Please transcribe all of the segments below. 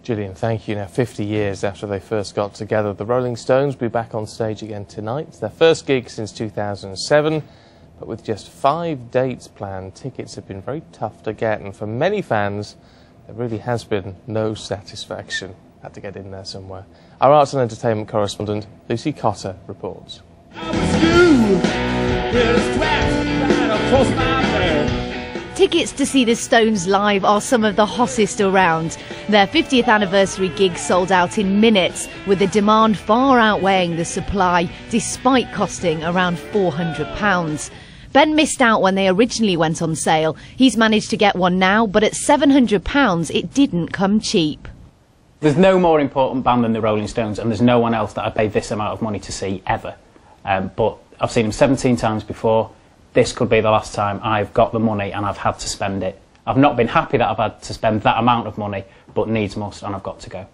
Gillian, thank you. Now, 50 years after they first got together, the Rolling Stones will be back on stage again tonight. It's their first gig since 2007, but with just 5 dates planned, tickets have been very tough to get, and for many fans, there really has been no satisfaction. Had to get in there somewhere. Our arts and entertainment correspondent, Lucy Cotter, reports. Tickets to see the Stones live are some of the hottest around. Their 50th anniversary gig sold out in minutes, with the demand far outweighing the supply, despite costing around £400. Ben missed out when they originally went on sale. He's managed to get one now, but at £700 it didn't come cheap. There's no more important band than the Rolling Stones, and there's no one else that I paid this amount of money to see ever. But I've seen them 17 times before. This could be the last time I've got the money and I've had to spend it. I've not been happy that I've had to spend that amount of money, but needs must, and I've got to go.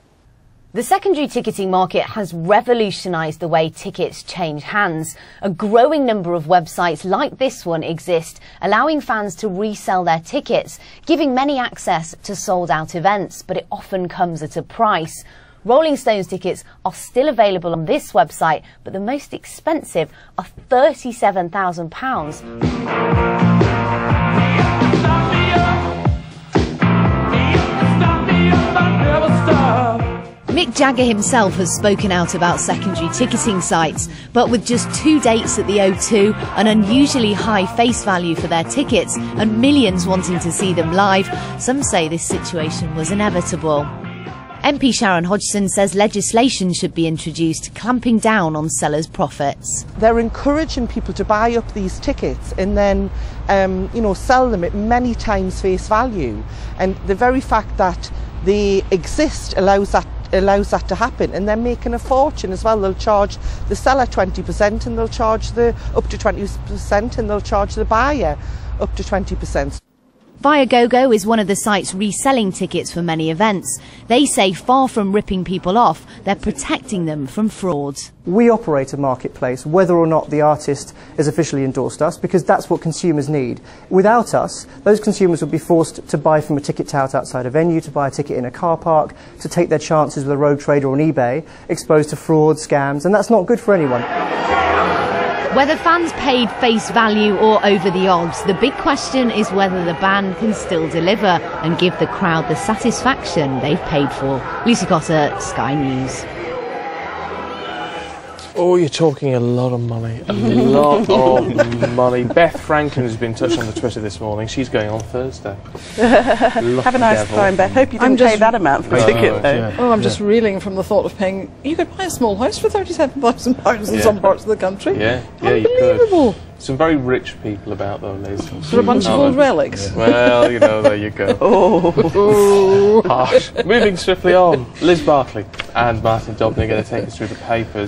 The secondary ticketing market has revolutionised the way tickets change hands. A growing number of websites like this one exist, allowing fans to resell their tickets, giving many access to sold-out events, but it often comes at a price. Rolling Stones tickets are still available on this website, but the most expensive are £37,000. Mick Jagger himself has spoken out about secondary ticketing sites, but with just 2 dates at the O2, an unusually high face value for their tickets, and millions wanting to see them live, some say this situation was inevitable. MP Sharon Hodgson says legislation should be introduced, clamping down on sellers' profits. They're encouraging people to buy up these tickets and then, sell them at many times face value. And the very fact that they exist allows that to happen, and they're making a fortune as well. They'll charge the seller 20% and they'll charge up to 20% and they'll charge the buyer up to 20%. Viagogo is one of the sites reselling tickets for many events. They say far from ripping people off, they're protecting them from fraud. We operate a marketplace whether or not the artist has officially endorsed us, because that's what consumers need. Without us, those consumers would be forced to buy from a ticket tout outside a venue, to buy a ticket in a car park, to take their chances with a road trader or on eBay, exposed to fraud, scams, and that's not good for anyone. Whether fans paid face value or over the odds, the big question is whether the band can still deliver and give the crowd the satisfaction they've paid for. Lucy Cotter, Sky News. Oh, you're talking a lot of money. A lot of money. Beth Franklin has been touched on the Twitter this morning. She's going on Thursday. Have a nice time, Beth. Hope you didn't pay that amount for a ticket, though. Yeah. Oh, I'm just reeling from the thought of paying. You could buy a small house for £37,000 in some parts of the country. Yeah, unbelievable. You could. Some very rich people about, though, Liz. For a bunch of old relics. Yeah. Well, there you go. Harsh. Moving swiftly on, Liz Barkley and Martin Dobney are going to take us through the papers.